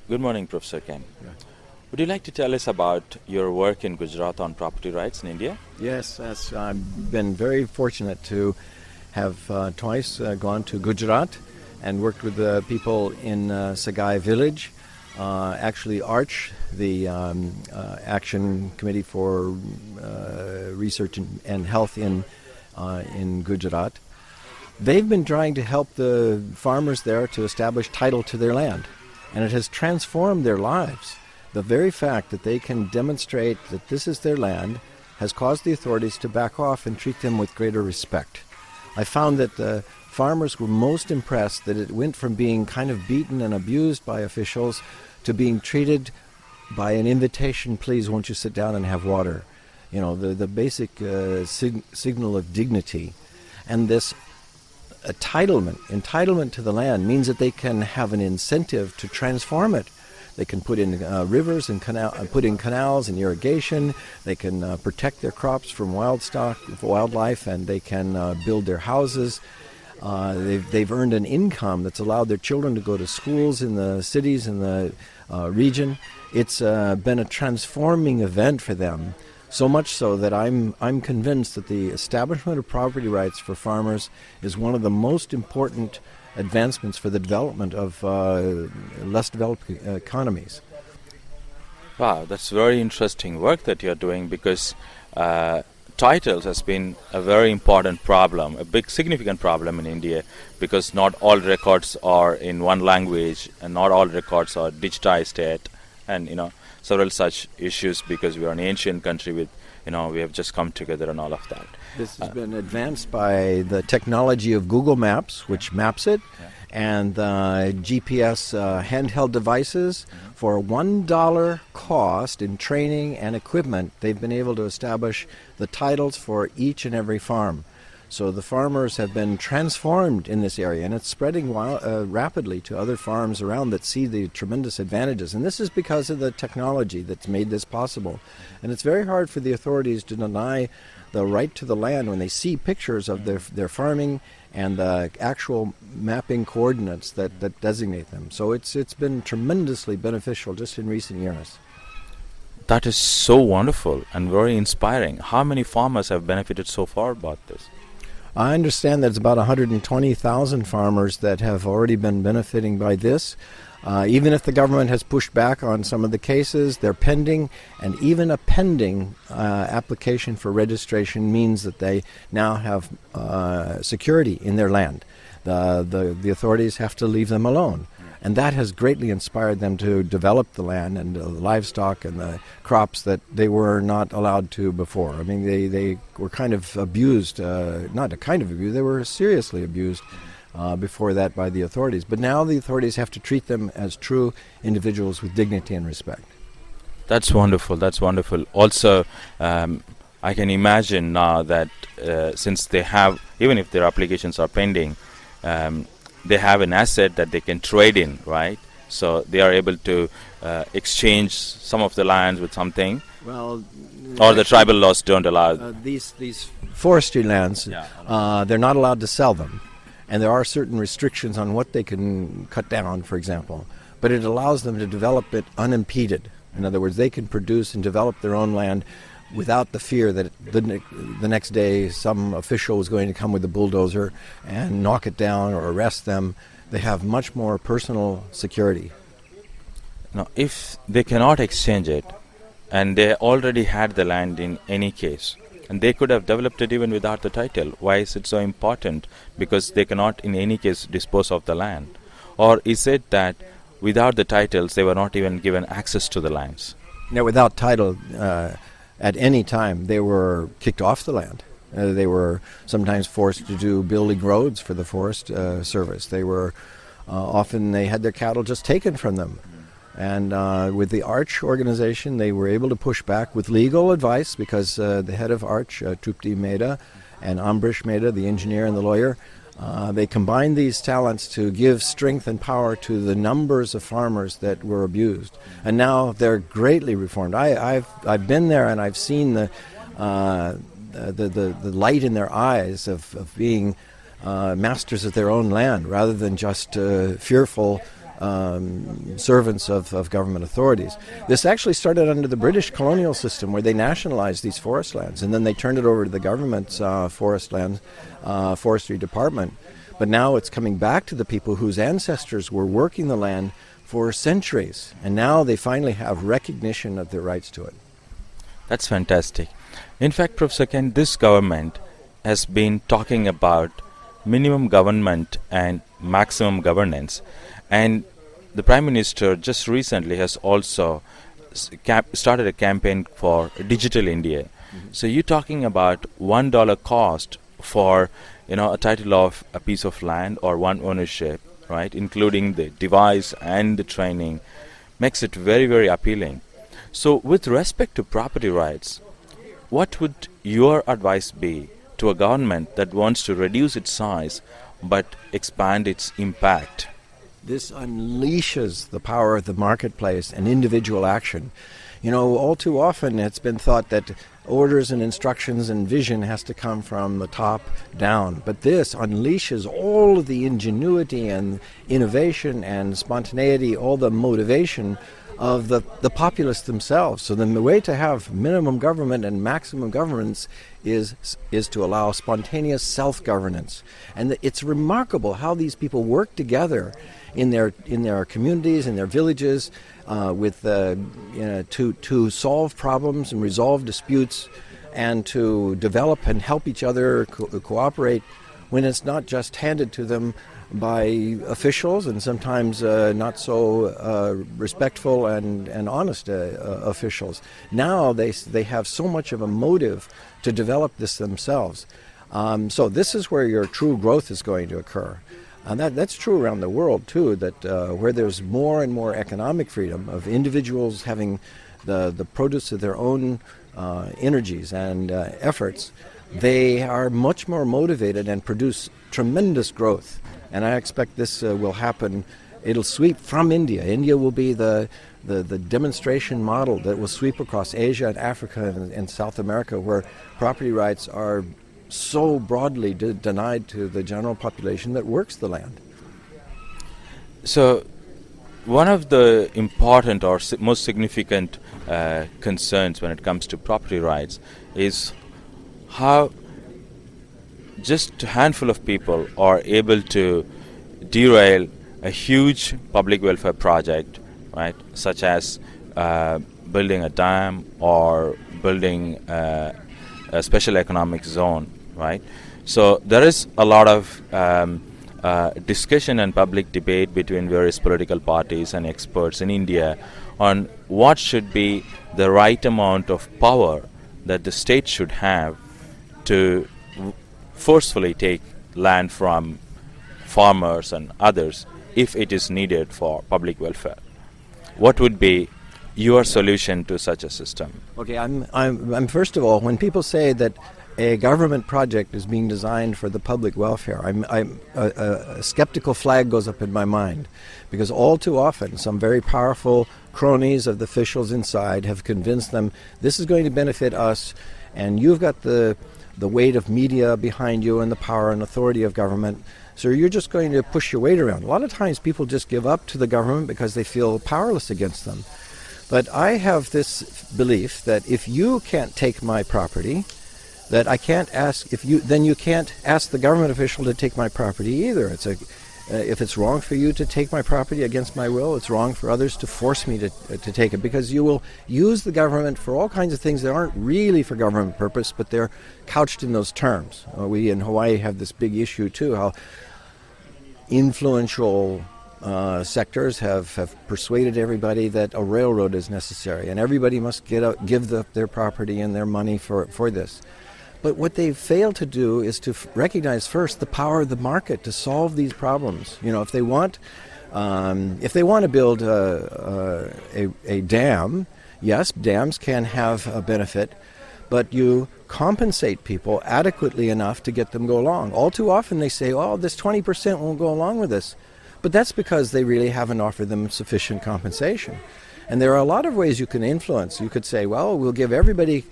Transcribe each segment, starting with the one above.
Good morning, Professor Ken. Yeah. Would you like to tell us about your work in Gujarat on property rights in India? Yes, I've been very fortunate to have twice gone to Gujarat and worked with the people in Sagai village. Actually, ARCH, the Action Committee for Research and Health in Gujarat, they've been trying to help the farmers there to establish title to their land, and it has transformed their lives. The very fact that they can demonstrate that this is their land has caused the authorities to back off and treat them with greater respect. I found that the farmers were most impressed that it went from being kind of beaten and abused by officials to being treated by an invitation, please won't you sit down and have water. You know, the basic signal of dignity. And this entitlement to the land means that they can have an incentive to transform it. They can put in rivers and put in canals and irrigation. They can protect their crops from wildlife, and they can build their houses. They've earned an income that's allowed their children to go to schools in the cities in the region. It's been a transforming event for them, so much so that I'm convinced that the establishment of property rights for farmers is one of the most important advancements for the development of less developed economies. Wow, that's very interesting work that you're doing, because titles has been a very important problem, a big significant problem in India, because not all records are in one language and not all records are digitized yet, and several such issues, because we are an ancient country with we have just come together and all of that. This has been advanced by the technology of Google Maps, which maps it, and GPS handheld devices. For $1 cost in training and equipment, they've been able to establish the titles for each and every farm. So the farmers have been transformed in this area, and it's spreading rapidly to other farms around that see the tremendous advantages. And this is because of the technology that's made this possible. And it's very hard for the authorities to deny the right to the land when they see pictures of their farming and the actual mapping coordinates that designate them. So it's been tremendously beneficial just in recent years. That is so wonderful and very inspiring. How many farmers have benefited so far about this? I understand that it's about 120,000 farmers that have already been benefiting by this. Even if the government has pushed back on some of the cases, they're pending, and even a pending application for registration means that they now have security in their land. The authorities have to leave them alone. And that has greatly inspired them to develop the land and the livestock and the crops that they were not allowed to before. I mean, they were kind of abused, not kind of abused, they were seriously abused before that by the authorities. But now the authorities have to treat them as true individuals with dignity and respect. That's wonderful, that's wonderful. Also, I can imagine now that since they have, even if their applications are pending, they have an asset that they can trade in, right? So they are able to exchange some of the lands with something. Well, or the tribal laws don't allow. These forestry lands, they're not allowed to sell them. And there are certain restrictions on what they can cut down, for example. But it allows them to develop it unimpeded. In other words, they can produce and develop their own land without the fear that the next day some official is going to come with a bulldozer and knock it down or arrest them. They have much more personal security. Now, if they cannot exchange it, and they already had the land in any case, and they could have developed it even without the title, why is it so important? Because they cannot in any case dispose of the land. Or is it that without the titles they were not even given access to the lands? Now, without title, at any time, they were kicked off the land. They were sometimes forced to do building roads for the Forest Service. They were often they had their cattle just taken from them. And with the ARCH organization, they were able to push back with legal advice, because the head of ARCH, Trupti Mehta, and Ambrish Mehta, the engineer and the lawyer, they combined these talents to give strength and power to the numbers of farmers that were abused. And now they're greatly reformed. I've been there, and I've seen the light in their eyes of being masters of their own land, rather than just fearful servants of government authorities. This actually started under the British colonial system, where they nationalized these forest lands, and then they turned it over to the government's forestry department. But now it's coming back to the people whose ancestors were working the land for centuries, and now they finally have recognition of their rights to it. That's fantastic. In fact, Professor Ken, this government has been talking about minimum government and maximum governance, and the Prime Minister just recently has also started a campaign for Digital India. So you're talking about $1 cost for a title of a piece of land or one ownership, right, including the device and the training, makes it very, very appealing. So with respect to property rights, what would your advice be to a government that wants to reduce its size but expand its impact? This unleashes the power of the marketplace and individual action. All too often it's been thought that orders and instructions and vision has to come from the top down. But this unleashes all of the ingenuity and innovation and spontaneity, all the motivation of the populace themselves. So then the way to have minimum government and maximum governance is to allow spontaneous self-governance. And it's remarkable how these people work together in their communities, in their villages, to solve problems and resolve disputes, and to develop and help each other cooperate when it's not just handed to them by officials, and sometimes not so respectful and honest officials. Now they have so much of a motive to develop this themselves. So this is where your true growth is going to occur. And that's true around the world too, that where there's more and more economic freedom of individuals having the produce of their own energies and efforts, they are much more motivated and produce tremendous growth. And I expect this will happen. It'll sweep from India. India will be the demonstration model that will sweep across Asia and Africa and South America, where property rights are so broadly denied to the general population that works the land. So one of the important or most significant concerns when it comes to property rights is how just a handful of people are able to derail a huge public welfare project, right, such as building a dam or building a special economic zone, right? So there is a lot of discussion and public debate between various political parties and experts in India on what should be the right amount of power that the state should have to forcefully take land from farmers and others if it is needed for public welfare. What would be your solution to such a system? Okay, I'm first of all, when people say that a government project is being designed for the public welfare, a skeptical flag goes up in my mind, because all too often some very powerful cronies of the officials inside have convinced them this is going to benefit us, and you've got the weight of media behind you and the power and authority of government, so you're just going to push your weight around. A lot of times people just give up to the government because they feel powerless against them. But I have this belief that if you can't take my property, that I can't ask then you can't ask the government official to take my property either. If it's wrong for you to take my property against my will, it's wrong for others to force me to take it, because you will use the government for all kinds of things that aren't really for government purpose, but they're couched in those terms. We in Hawaii have this big issue too, how influential sectors have persuaded everybody that a railroad is necessary, and everybody must give their property and their money for this. But what they fail to do is to recognize first the power of the market to solve these problems. If they want to build a dam, yes, dams can have a benefit, but you compensate people adequately enough to get them go along. All too often they say, "Oh, this 20% won't go along with this," but that's because they really haven't offered them sufficient compensation. And there are a lot of ways you can influence. You could say, "Well, we'll give everybody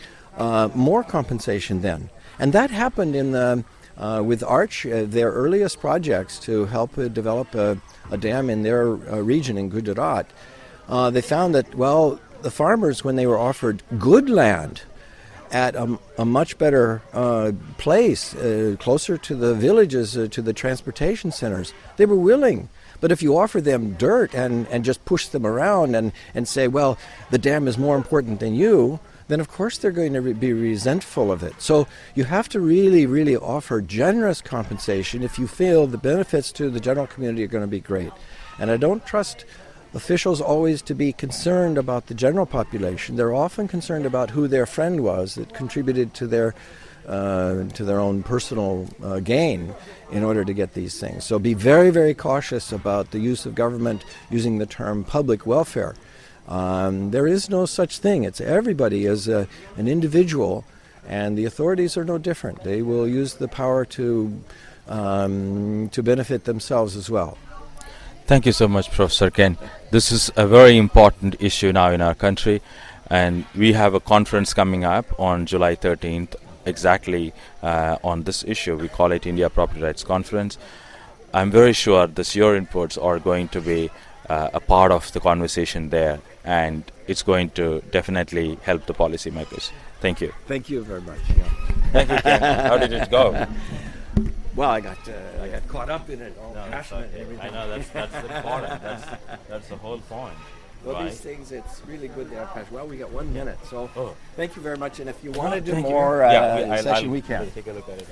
more compensation then." And that happened in the With Arch, their earliest projects to help develop a dam in their region in Gujarat, they found that, well, the farmers, when they were offered good land at a much better place, closer to the villages, to the transportation centers, they were willing. But if you offer them dirt and just push them around and say, well, the dam is more important than you, then of course they're going to be resentful of it. So you have to really, really offer generous compensation if you feel the benefits to the general community are going to be great. And I don't trust officials always to be concerned about the general population. They're often concerned about who their friend was that contributed to their own personal gain in order to get these things. So be very, very cautious about the use of government using the term public welfare. There is no such thing. It's everybody as an individual, and the authorities are no different. They will use the power to benefit themselves as well. Thank you so much, Professor Ken. This is a very important issue now in our country, and we have a conference coming up on July 13th exactly on this issue. We call it India Property Rights Conference. I'm very sure your inputs are going to be a part of the conversation there, and it's going to definitely help the policymakers. Thank you. Thank you very much. Thank you, Ken. How did it go? Well, I got caught up in it, all passionate and everything. I know, that's important. That's the whole point. Well, right? these things, it's really good to have passion. Well, we got 1 minute, so thank you very much. And if you want to do Thank you. more Yeah, session, we can. Take a look at it.